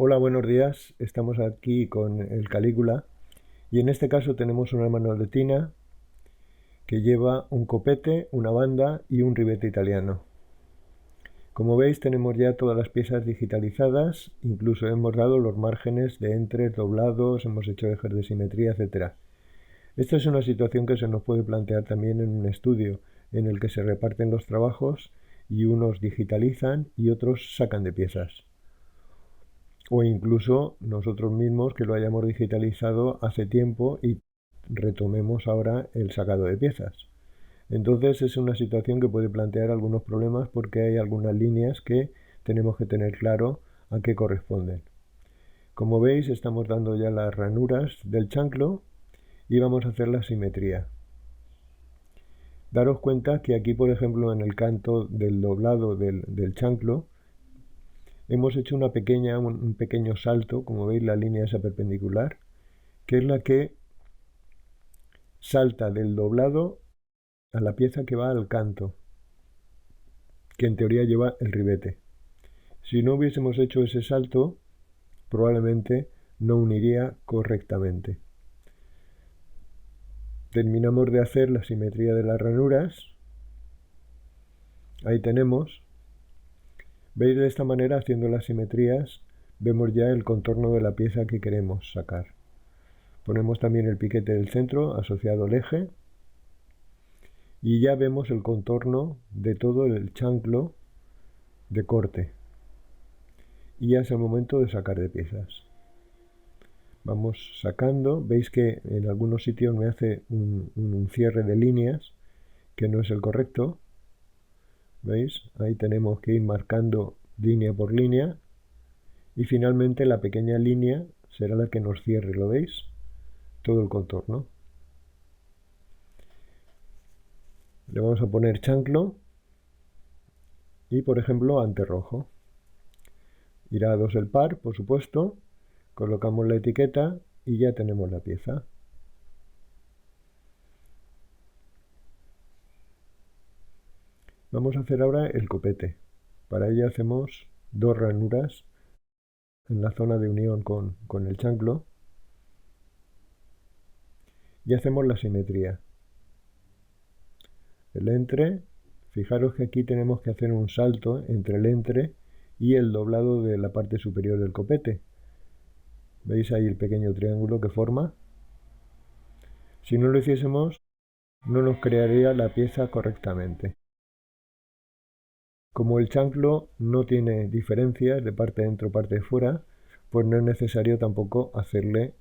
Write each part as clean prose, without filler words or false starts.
Hola, buenos días. Estamos aquí con el Calígula y en este caso tenemos una manoletina que lleva un copete, una banda y un ribete italiano. Como veis tenemos ya todas las piezas digitalizadas, incluso hemos dado los márgenes de entres, doblados, hemos hecho ejes de simetría, etc. Esta es una situación que se nos puede plantear también en un estudio en el que se reparten los trabajos y unos digitalizan y otros sacan de piezas. O incluso nosotros mismos que lo hayamos digitalizado hace tiempo y retomemos ahora el sacado de piezas. Entonces es una situación que puede plantear algunos problemas porque hay algunas líneas que tenemos que tener claro a qué corresponden. Como veis estamos dando ya las ranuras del chanclo y vamos a hacer la simetría. Daros cuenta que aquí, por ejemplo, en el canto del doblado del chanclo, hemos hecho un pequeño salto, como veis la línea esa perpendicular, que es la que salta del doblado a la pieza que va al canto, que en teoría lleva el ribete. Si no hubiésemos hecho ese salto, probablemente no uniría correctamente. Terminamos de hacer la simetría de las ranuras. Ahí tenemos. Veis, de esta manera, haciendo las simetrías, vemos ya el contorno de la pieza que queremos sacar. Ponemos también el piquete del centro asociado al eje y ya vemos el contorno de todo el chanclo de corte. Y ya es el momento de sacar de piezas. Vamos sacando, veis que en algunos sitios me hace un cierre de líneas que no es el correcto. ¿Veis? Ahí tenemos que ir marcando línea por línea y finalmente la pequeña línea será la que nos cierre, ¿lo veis? Todo el contorno. Le vamos a poner chanclo y, por ejemplo, anterrojo. Irá a 2 el par, por supuesto. Colocamos la etiqueta y ya tenemos la pieza. Vamos a hacer ahora el copete. Para ello hacemos 2 ranuras en la zona de unión con el chanclo y hacemos la simetría. El entre, fijaros que aquí tenemos que hacer un salto entre el entre y el doblado de la parte superior del copete. ¿Veis ahí el pequeño triángulo que forma? Si no lo hiciésemos, no nos crearía la pieza correctamente. Como el chanclo no tiene diferencias de parte dentro, parte de fuera, pues no es necesario tampoco hacerle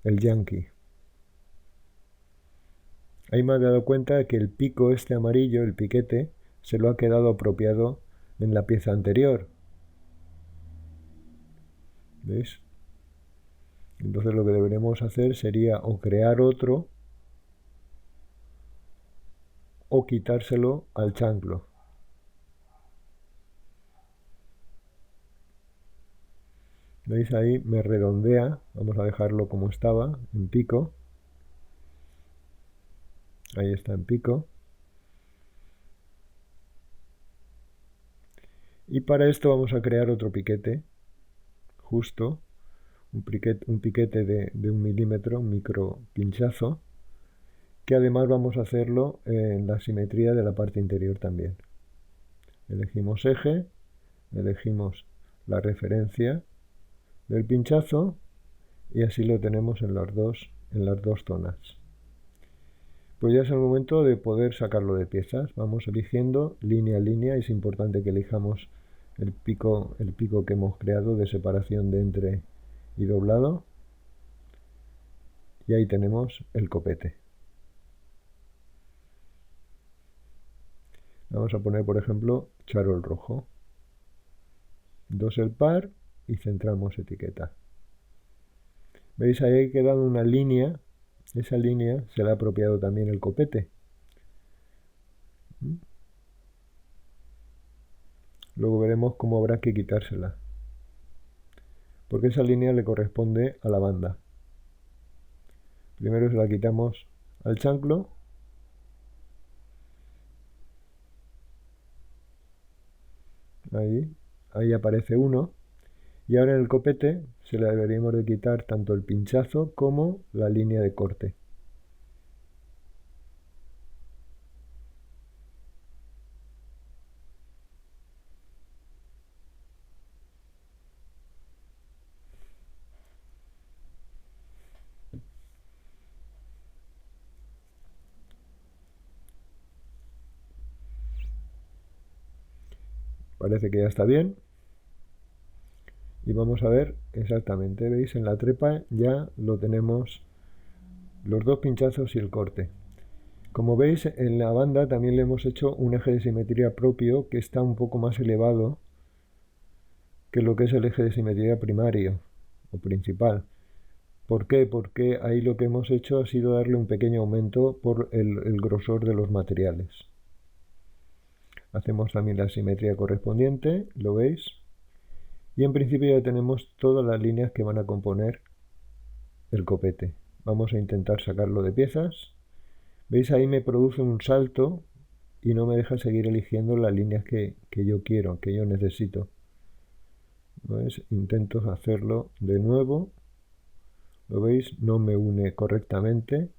el yankee. Ahí me he dado cuenta que el pico este amarillo, el piquete, se lo ha quedado apropiado en la pieza anterior. ¿Veis? Entonces lo que deberemos hacer sería o crear otro o quitárselo al chanclo. ¿Veis ahí? Me redondea. Vamos a dejarlo como estaba, en pico. Ahí está en pico. Y para esto vamos a crear otro piquete, justo, un piquete de 1 milímetro, un micro pinchazo, que además vamos a hacerlo en la simetría de la parte interior también. Elegimos eje, elegimos la referencia del pinchazo y así lo tenemos en las dos zonas. Pues ya es el momento de poder sacarlo de piezas. Vamos eligiendo línea a línea. Es importante que elijamos el pico que hemos creado de separación de entre y doblado. Y ahí tenemos el copete. Vamos a poner, por ejemplo, charol rojo. 2 el par y centramos etiqueta. ¿Veis? Ahí ha quedado una línea. Esa línea se le ha apropiado también el copete. Luego veremos cómo habrá que quitársela. Porque esa línea le corresponde a la banda. Primero se la quitamos al chanclo. Ahí aparece uno. Y ahora en el copete se le deberíamos de quitar tanto el pinchazo como la línea de corte. Parece que ya está bien. Y vamos a ver exactamente, ¿veis? En la trepa ya lo tenemos, los dos pinchazos y el corte. Como veis, en la banda también le hemos hecho un eje de simetría propio que está un poco más elevado que lo que es el eje de simetría primario o principal. ¿Por qué? Porque ahí lo que hemos hecho ha sido darle un pequeño aumento por el grosor de los materiales. Hacemos también la simetría correspondiente, ¿lo veis? Y en principio ya tenemos todas las líneas que van a componer el copete. Vamos a intentar sacarlo de piezas. ¿Veis? Ahí me produce un salto y no me deja seguir eligiendo las líneas que yo quiero, que yo necesito. ¿Ves? Intento hacerlo de nuevo. ¿Lo veis? No me une correctamente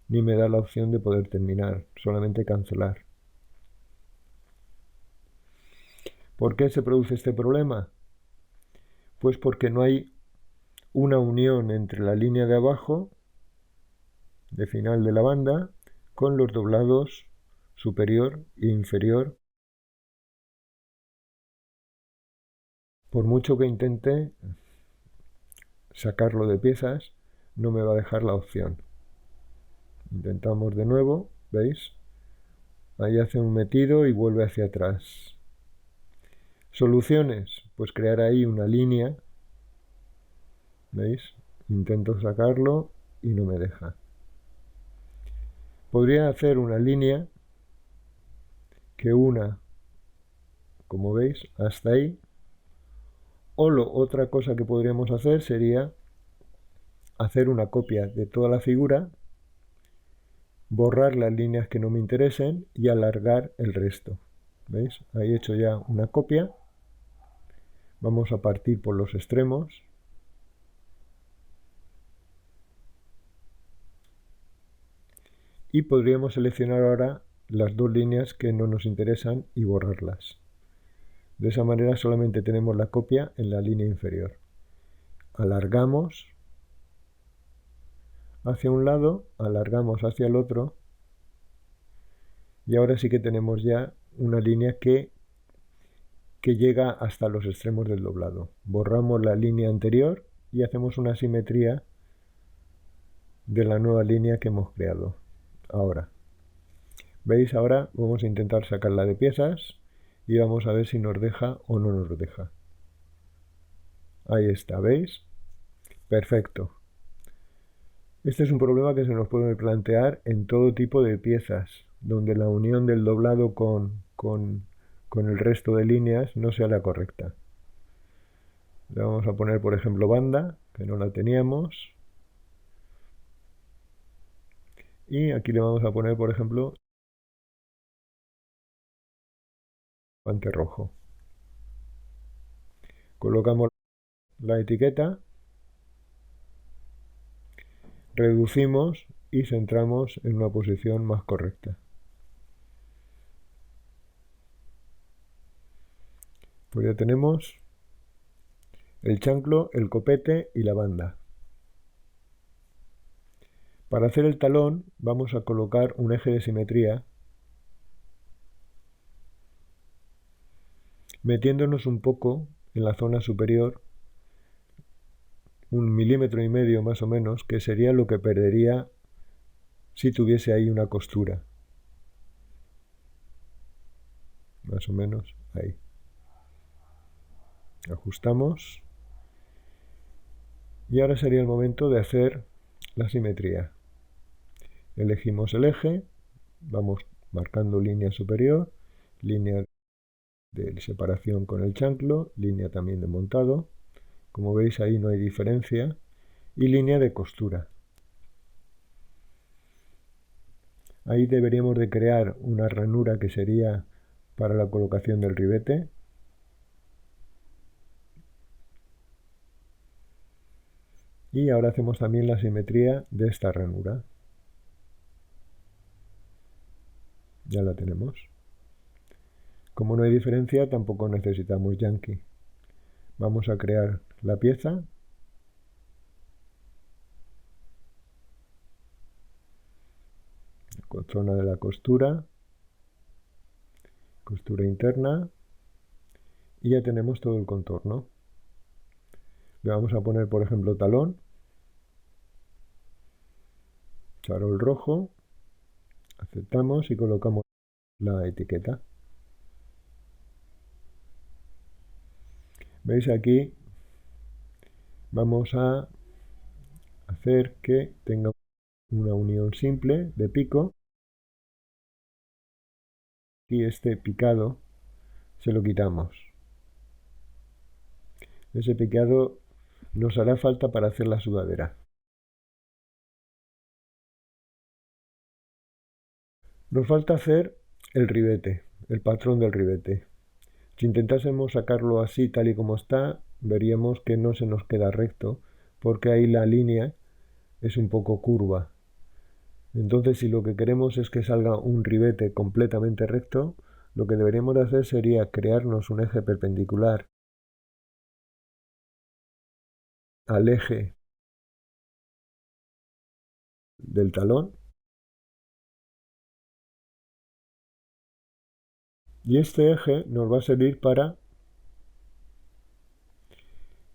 ni me da la opción de poder terminar, solamente cancelar. ¿Por qué se produce este problema? Pues porque no hay una unión entre la línea de abajo, de final de la banda, con los doblados superior e inferior. Por mucho que intente sacarlo de piezas, no me va a dejar la opción. Intentamos de nuevo, ¿veis? Ahí hace un metido y vuelve hacia atrás. Soluciones, pues crear ahí una línea, ¿veis? Intento sacarlo y no me deja. Podría hacer una línea que una, como veis, hasta ahí. O otra cosa que podríamos hacer sería hacer una copia de toda la figura, borrar las líneas que no me interesen y alargar el resto. ¿Veis? Ahí he hecho ya una copia. Vamos a partir por los extremos. Y podríamos seleccionar ahora las dos líneas que no nos interesan y borrarlas. De esa manera solamente tenemos la copia en la línea inferior. Alargamos hacia un lado, alargamos hacia el otro y ahora sí que tenemos ya una línea que llega hasta los extremos del doblado. Borramos la línea anterior y hacemos una simetría de la nueva línea que hemos creado. Ahora, ¿veis? Ahora vamos a intentar sacarla de piezas y vamos a ver si nos deja o no nos deja. Ahí está, ¿veis? Perfecto. Este es un problema que se nos puede plantear en todo tipo de piezas, donde la unión del doblado con el resto de líneas no sea la correcta. Le vamos a poner, por ejemplo, banda, que no la teníamos. Y aquí le vamos a poner, por ejemplo, guante rojo. Colocamos la etiqueta, reducimos y centramos en una posición más correcta. Pues ya tenemos el chanclo, el copete y la banda. Para hacer el talón vamos a colocar un eje de simetría metiéndonos un poco en la zona superior, 1,5 milímetros más o menos, que sería lo que perdería si tuviese ahí una costura. Más o menos ahí. Ajustamos. Y ahora sería el momento de hacer la simetría. Elegimos el eje, vamos marcando línea superior, línea de separación con el chanclo, línea también de montado. Como veis ahí no hay diferencia. Y línea de costura. Ahí deberíamos de crear una ranura que sería para la colocación del ribete. Y ahora hacemos también la simetría de esta ranura. Ya la tenemos. Como no hay diferencia, tampoco necesitamos Yankee. Vamos a crear la pieza. Con zona de la costura. Costura interna. Y ya tenemos todo el contorno. Le vamos a poner, por ejemplo, talón. Charol rojo. Aceptamos y colocamos la etiqueta. ¿Veis aquí? Vamos a hacer que tenga una unión simple de pico. Y este picado se lo quitamos. Ese picado nos hará falta para hacer la sudadera. Nos falta hacer el ribete, el patrón del ribete. Si intentásemos sacarlo así tal y como está, veríamos que no se nos queda recto, porque ahí la línea es un poco curva. Entonces, si lo que queremos es que salga un ribete completamente recto, lo que deberíamos de hacer sería crearnos un eje perpendicular al eje del talón. Y este eje nos va a servir para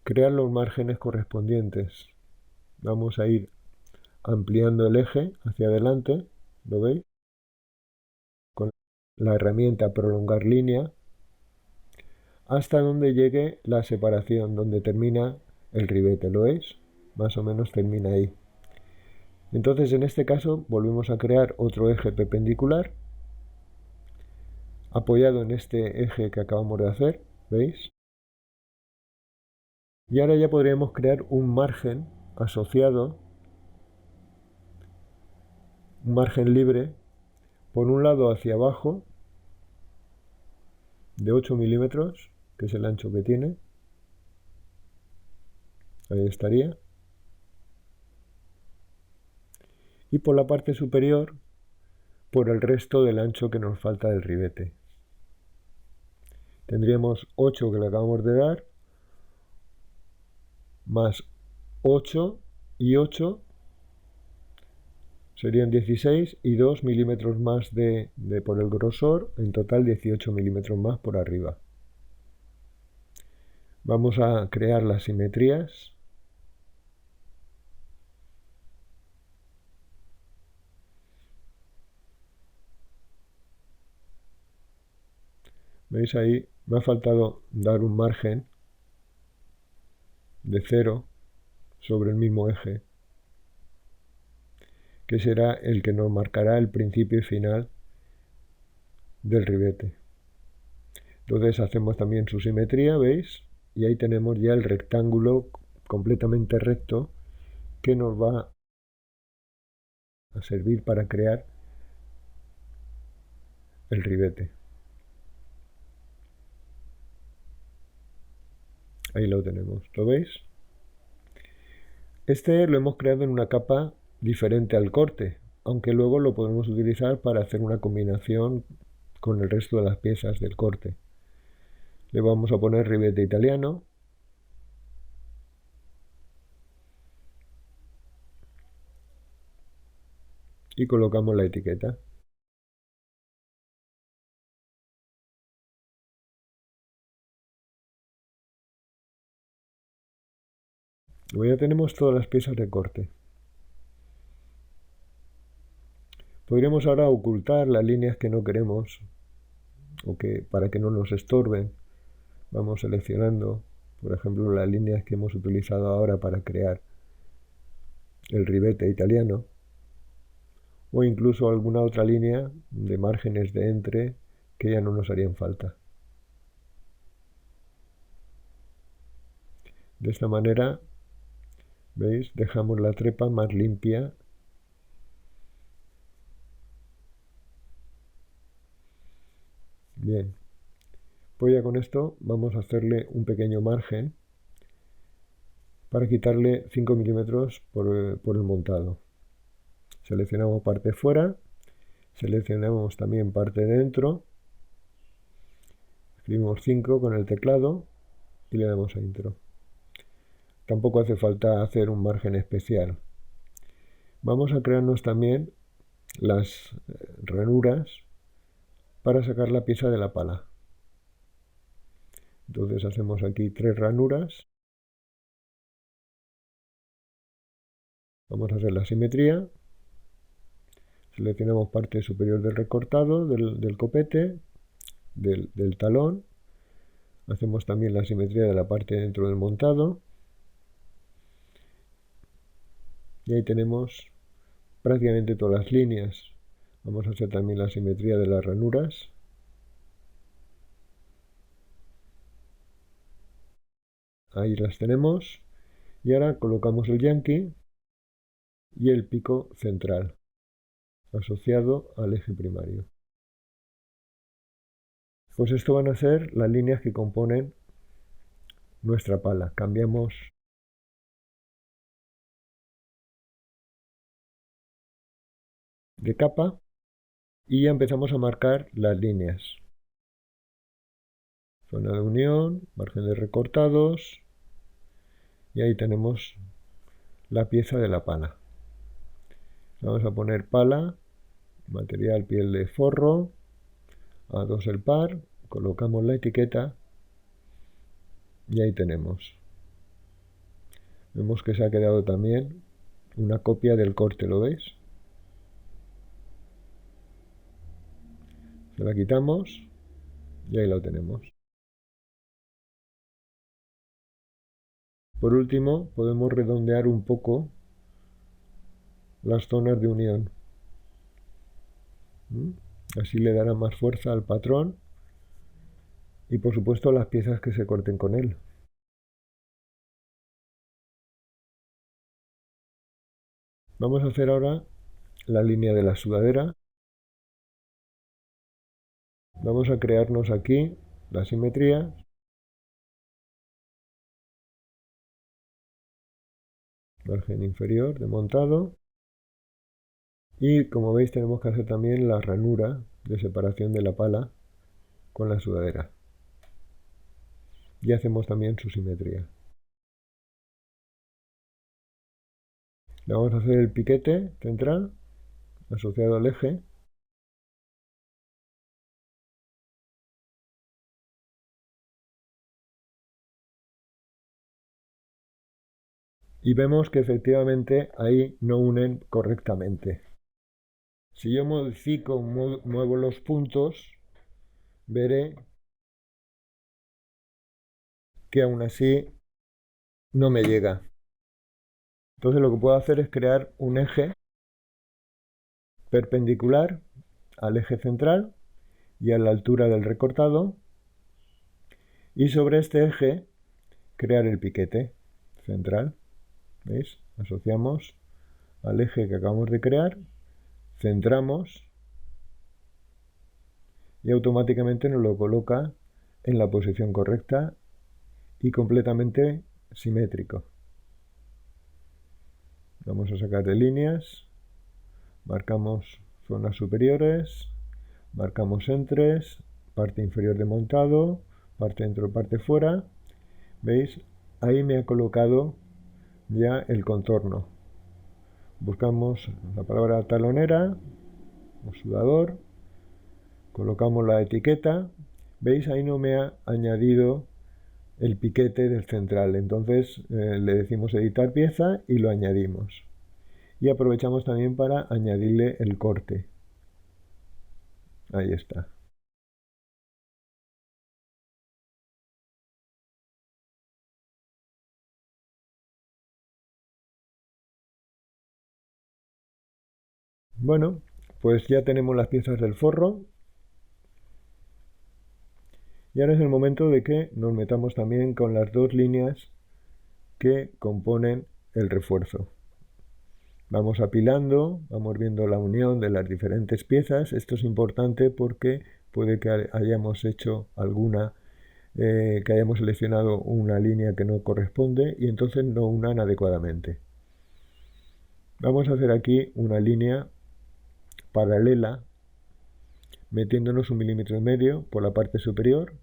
crear los márgenes correspondientes. Vamos a ir ampliando el eje hacia adelante, ¿lo veis? Con la herramienta prolongar línea hasta donde llegue la separación, donde termina el ribete, ¿lo veis? Más o menos termina ahí. Entonces en este caso volvemos a crear otro eje perpendicular apoyado en este eje que acabamos de hacer, ¿veis? Y ahora ya podríamos crear un margen asociado, un margen libre, por un lado hacia abajo, de 8 milímetros, que es el ancho que tiene. Ahí estaría. Y por la parte superior, por el resto del ancho que nos falta del ribete. Tendríamos 8 que le acabamos de dar, más 8 y 8 serían 16 y 2 milímetros más por el grosor, en total 18 milímetros más por arriba. Vamos a crear las simetrías. ¿Veis ahí? Me ha faltado dar un margen de 0 sobre el mismo eje, que será el que nos marcará el principio y final del ribete. Entonces hacemos también su simetría, ¿veis? Y ahí tenemos ya el rectángulo completamente recto que nos va a servir para crear el ribete. Ahí lo tenemos, ¿lo veis? Este lo hemos creado en una capa diferente al corte, aunque luego lo podemos utilizar para hacer una combinación con el resto de las piezas del corte. Le vamos a poner ribete italiano. Y colocamos la etiqueta. Luego ya tenemos todas las piezas de corte. Podríamos ahora ocultar las líneas que no queremos o para que no nos estorben. Vamos seleccionando, por ejemplo, las líneas que hemos utilizado ahora para crear el ribete italiano, o incluso alguna otra línea de márgenes de entre que ya no nos harían falta. De esta manera, ¿veis? Dejamos la trepa más limpia. Bien, pues ya con esto vamos a hacerle un pequeño margen para quitarle 5 milímetros por el montado. Seleccionamos parte fuera, seleccionamos también parte dentro, escribimos 5 con el teclado y le damos a Intro. Tampoco hace falta hacer un margen especial. Vamos a crearnos también las ranuras para sacar la pieza de la pala. Entonces hacemos aquí 3 ranuras. Vamos a hacer la simetría. Seleccionamos parte superior del recortado, del copete, del talón. Hacemos también la simetría de la parte dentro del montado. Y ahí tenemos prácticamente todas las líneas. Vamos a hacer también la simetría de las ranuras. Ahí las tenemos. Y ahora colocamos el yanqui y el pico central, asociado al eje primario. Pues esto van a ser las líneas que componen nuestra pala. Cambiamos de capa y ya empezamos a marcar las líneas. Zona de unión, margen de recortados y ahí tenemos la pieza de la pala. Vamos a poner pala, material piel de forro, A2 el par, colocamos la etiqueta y ahí tenemos. Vemos que se ha quedado también una copia del corte, ¿lo veis? Se la quitamos y ahí lo tenemos. Por último, podemos redondear un poco las zonas de unión. Así le dará más fuerza al patrón y por supuesto las piezas que se corten con él. Vamos a hacer ahora la línea de la sudadera. Vamos a crearnos aquí la simetría. Margen inferior de montado. Y como veis tenemos que hacer también la ranura de separación de la pala con la sudadera. Y hacemos también su simetría. Le vamos a hacer el piquete central asociado al eje. Y vemos que efectivamente ahí no unen correctamente. Si yo modifico, muevo los puntos, veré que aún así no me llega. Entonces lo que puedo hacer es crear un eje perpendicular al eje central y a la altura del recortado, y sobre este eje crear el piquete central. ¿Veis? Asociamos al eje que acabamos de crear, centramos y automáticamente nos lo coloca en la posición correcta y completamente simétrico. Vamos a sacar de líneas, marcamos zonas superiores, marcamos entres, parte inferior de montado, parte dentro, parte fuera. ¿Veis? Ahí me ha colocado ya el contorno. Buscamos la palabra talonera o sudador, colocamos la etiqueta. ¿Veis? Ahí no me ha añadido el piquete del central. Entonces le decimos editar pieza y lo añadimos. Y aprovechamos también para añadirle el corte. Ahí está. Bueno, pues ya tenemos las piezas del forro. Y ahora es el momento de que nos metamos también con las dos líneas que componen el refuerzo. Vamos apilando, vamos viendo la unión de las diferentes piezas. Esto es importante porque puede que hayamos hecho alguna que hayamos seleccionado una línea que no corresponde y entonces no unan adecuadamente. Vamos a hacer aquí una línea paralela metiéndonos 1,5 mm por la parte superior,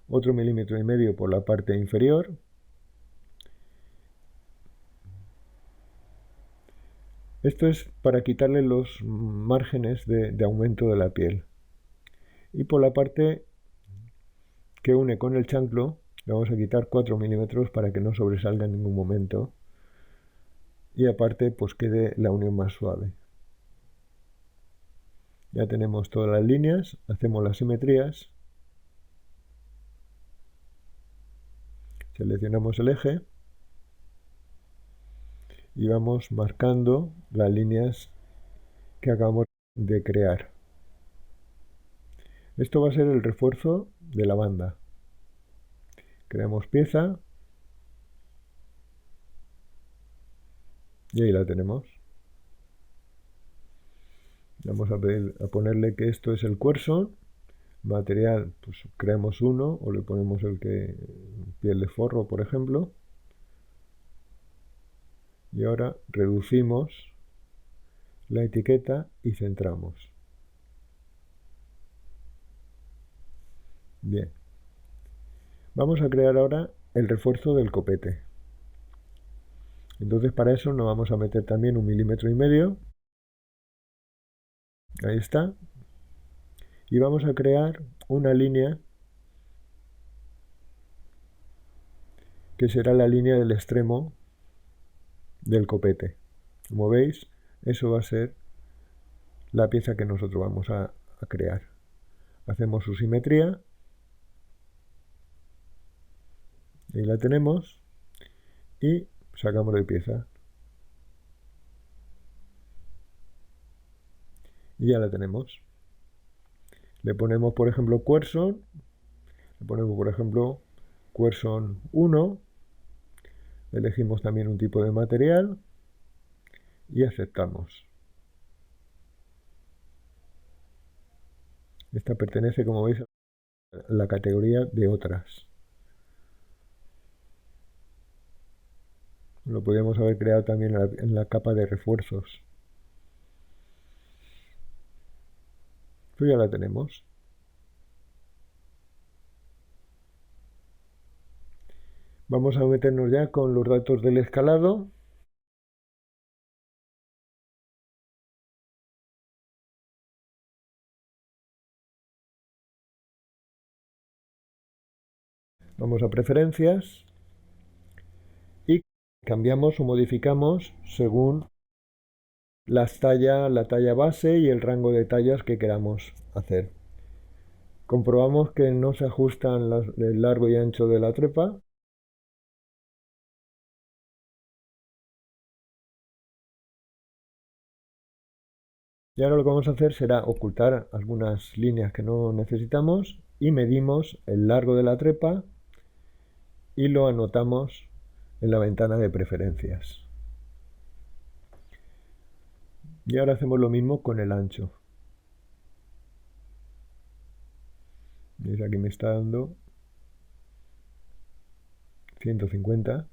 otro 1,5 mm por la parte inferior. Esto es para quitarle los márgenes de aumento de la piel. Y por la parte que une con el chanclo, le vamos a quitar 4 milímetros para que no sobresalga en ningún momento. Y aparte, pues quede la unión más suave. Ya tenemos todas las líneas, hacemos las simetrías. Seleccionamos el eje y vamos marcando las líneas que acabamos de crear. Esto va a ser el refuerzo de la banda. Creamos pieza y ahí la tenemos. Vamos a ponerle que esto es el cuerso. Material, pues creamos uno o le ponemos el que piel de forro, por ejemplo. Y ahora reducimos la etiqueta y centramos. Bien. Vamos a crear ahora el refuerzo del copete. Entonces para eso nos vamos a meter también 1,5 mm. Ahí está. Y vamos a crear una línea que será la línea del extremo del copete. Como veis, eso va a ser la pieza que nosotros vamos a crear. Hacemos su simetría. Ahí la tenemos. Y sacamos de pieza. Y ya la tenemos. Le ponemos, por ejemplo, Querson. Le ponemos, por ejemplo, Querson 1. Elegimos también un tipo de material. Y aceptamos. Esta pertenece, como veis, a la categoría de otras. Lo podríamos haber creado también en la capa de refuerzos. Pues ya la tenemos. Vamos a meternos ya con los datos del escalado. Vamos a preferencias y cambiamos o modificamos según la talla base y el rango de tallas que queramos hacer. Comprobamos que no se ajustan el largo y ancho de la trepa. Y ahora lo que vamos a hacer será ocultar algunas líneas que no necesitamos y medimos el largo de la trepa y lo anotamos en la ventana de preferencias. Y ahora hacemos lo mismo con el ancho. ¿Veis? Aquí me está dando 150.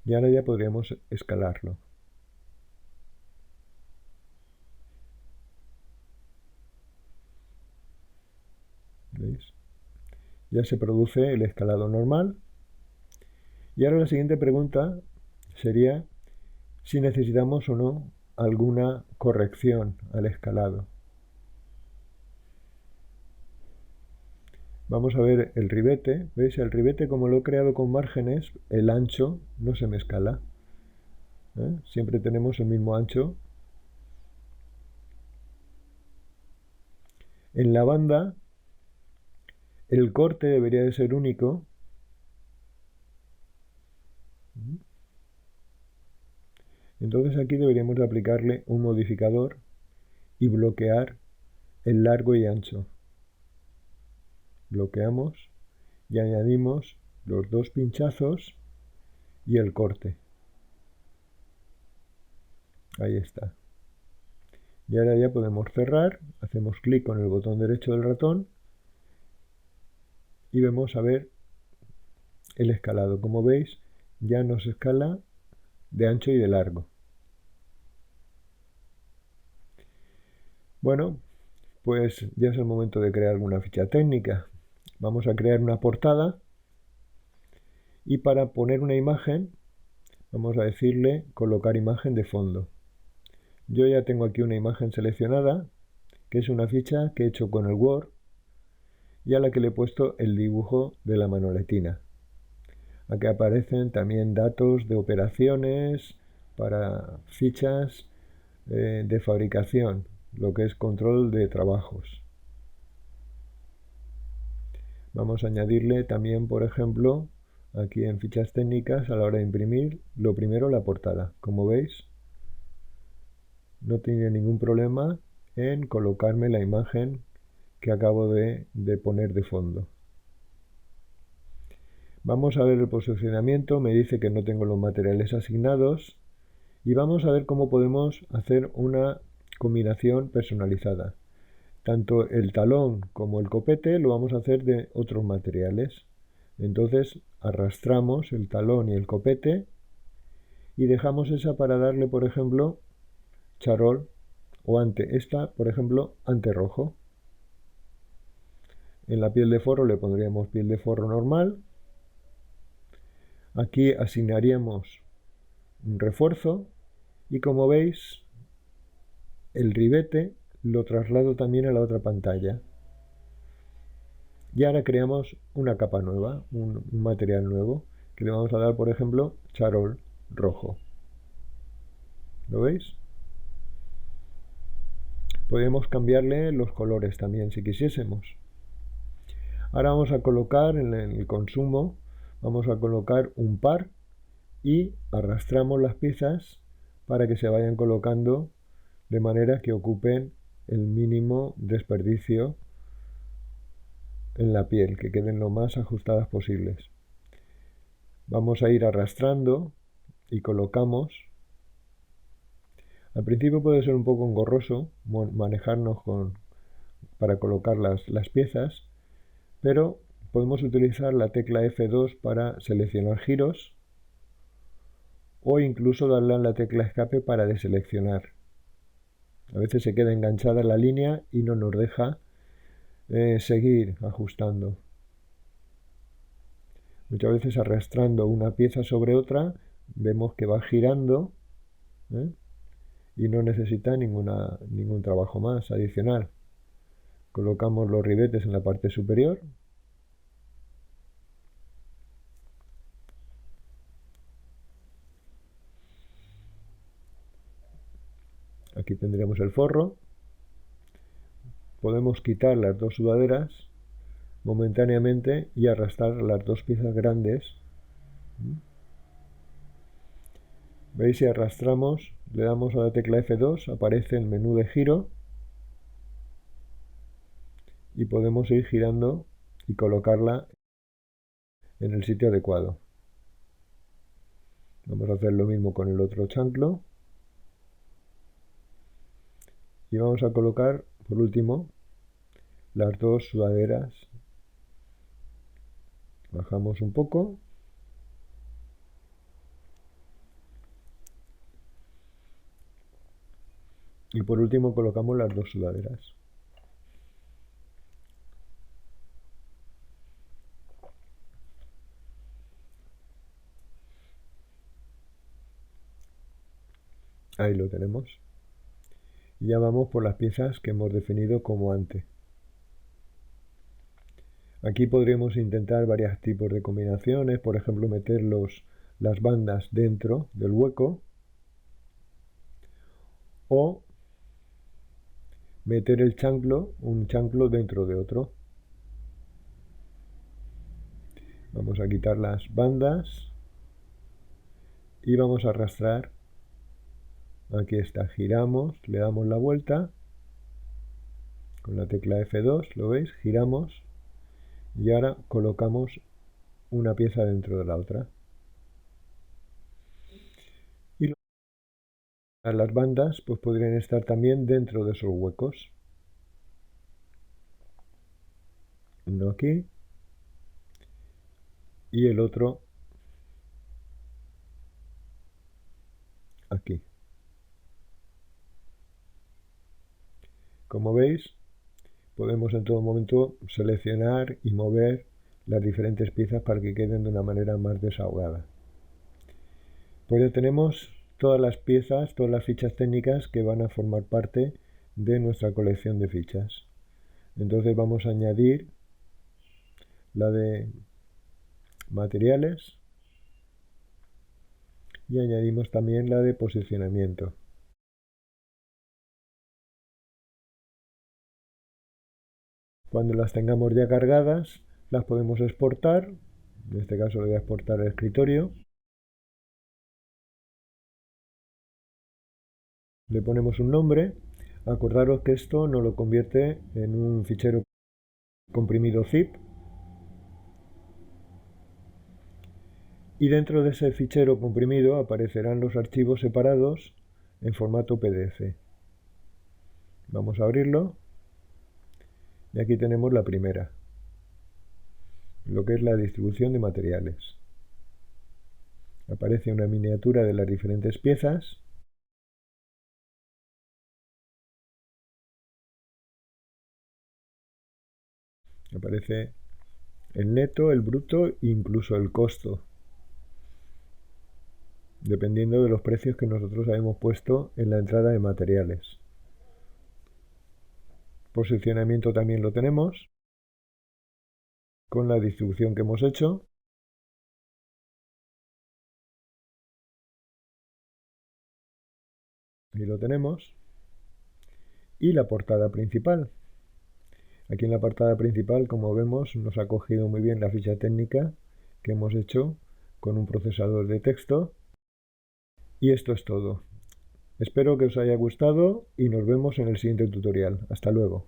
Y ahora ya podríamos escalarlo. ¿Veis? Ya se produce el escalado normal. Y ahora la siguiente pregunta sería si necesitamos o no alguna corrección al escalado. Vamos a ver el ribete. ¿Veis? El ribete, como lo he creado con márgenes, el ancho no se me escala. Siempre tenemos el mismo ancho. En la banda, el corte debería de ser único. Entonces aquí deberíamos de aplicarle un modificador y bloquear el largo y ancho. Bloqueamos y añadimos los dos pinchazos y el corte. Ahí está. Y ahora ya podemos cerrar, hacemos clic con el botón derecho del ratón y vemos a ver el escalado. Como veis, ya nos escala de ancho y de largo. Bueno, pues ya es el momento de crear alguna ficha técnica. Vamos a crear una portada y para poner una imagen vamos a decirle colocar imagen de fondo. Yo ya tengo aquí una imagen seleccionada, que es una ficha que he hecho con el Word y a la que le he puesto el dibujo de la manoletina. Aquí aparecen también datos de operaciones para fichas de fabricación, lo que es control de trabajos. Vamos a añadirle también, por ejemplo, aquí en fichas técnicas, a la hora de imprimir, lo primero la portada. Como veis, no tiene ningún problema en colocarme la imagen que acabo de poner de fondo. Vamos a ver el posicionamiento, me dice que no tengo los materiales asignados y vamos a ver cómo podemos hacer una combinación personalizada. Tanto el talón como el copete lo vamos a hacer de otros materiales. Entonces arrastramos el talón y el copete y dejamos esa para darle, por ejemplo, charol o ante. Esta, por ejemplo, ante rojo. En la piel de forro le pondríamos piel de forro normal. Aquí asignaríamos un refuerzo y como veis el ribete lo traslado también a la otra pantalla. Y ahora creamos una capa nueva, un material nuevo, que le vamos a dar, por ejemplo, charol rojo. ¿Lo veis? Podemos cambiarle los colores también si quisiésemos. Ahora vamos a colocar en el consumo, vamos a colocar un par y arrastramos las piezas para que se vayan colocando de manera que ocupen el mínimo desperdicio en la piel, que queden lo más ajustadas posibles. Vamos a ir arrastrando y colocamos. Al principio puede ser un poco engorroso manejarnos para colocar las piezas, pero podemos utilizar la tecla F2 para seleccionar giros o incluso darle a la tecla escape para deseleccionar. A veces se queda enganchada la línea y no nos deja seguir ajustando. Muchas veces arrastrando una pieza sobre otra vemos que va girando y no necesita ningún trabajo más adicional. Colocamos los ribetes en la parte superior. Aquí tendremos el forro. Podemos quitar las dos sudaderas momentáneamente y arrastrar las dos piezas grandes. ¿Veis? Si arrastramos, le damos a la tecla F2, aparece el menú de giro y podemos ir girando y colocarla en el sitio adecuado. Vamos a hacer lo mismo con el otro chanclo. Y vamos a colocar, por último, las dos sudaderas. Bajamos un poco. Y por último colocamos las dos sudaderas. Ahí lo tenemos. Y ya vamos por las piezas que hemos definido como ante. Aquí podríamos intentar varios tipos de combinaciones, por ejemplo meter las bandas dentro del hueco o meter un chanclo dentro de otro. Vamos a quitar las bandas y vamos a arrastrar. Aquí está, giramos, le damos la vuelta con la tecla F2, ¿lo veis? Giramos y ahora colocamos una pieza dentro de la otra. Y las bandas pues podrían estar también dentro de esos huecos. Uno aquí y el otro aquí. Como veis, podemos en todo momento seleccionar y mover las diferentes piezas para que queden de una manera más desahogada. Pues ya tenemos todas las piezas, todas las fichas técnicas que van a formar parte de nuestra colección de fichas. Entonces vamos a añadir la de materiales y añadimos también la de posicionamiento. Cuando las tengamos ya cargadas, las podemos exportar. En este caso le voy a exportar al escritorio. Le ponemos un nombre. Acordaros que esto nos lo convierte en un fichero comprimido zip. Y dentro de ese fichero comprimido aparecerán los archivos separados en formato PDF. Vamos a abrirlo. Y aquí tenemos la primera, lo que es la distribución de materiales. Aparece una miniatura de las diferentes piezas. Aparece el neto, el bruto e incluso el costo, dependiendo de los precios que nosotros hayamos puesto en la entrada de materiales. Posicionamiento también lo tenemos, con la distribución que hemos hecho. Ahí lo tenemos. Y la portada principal. Aquí en la portada principal, como vemos, nos ha cogido muy bien la ficha técnica que hemos hecho con un procesador de texto. Y esto es todo. Espero que os haya gustado y nos vemos en el siguiente tutorial. Hasta luego.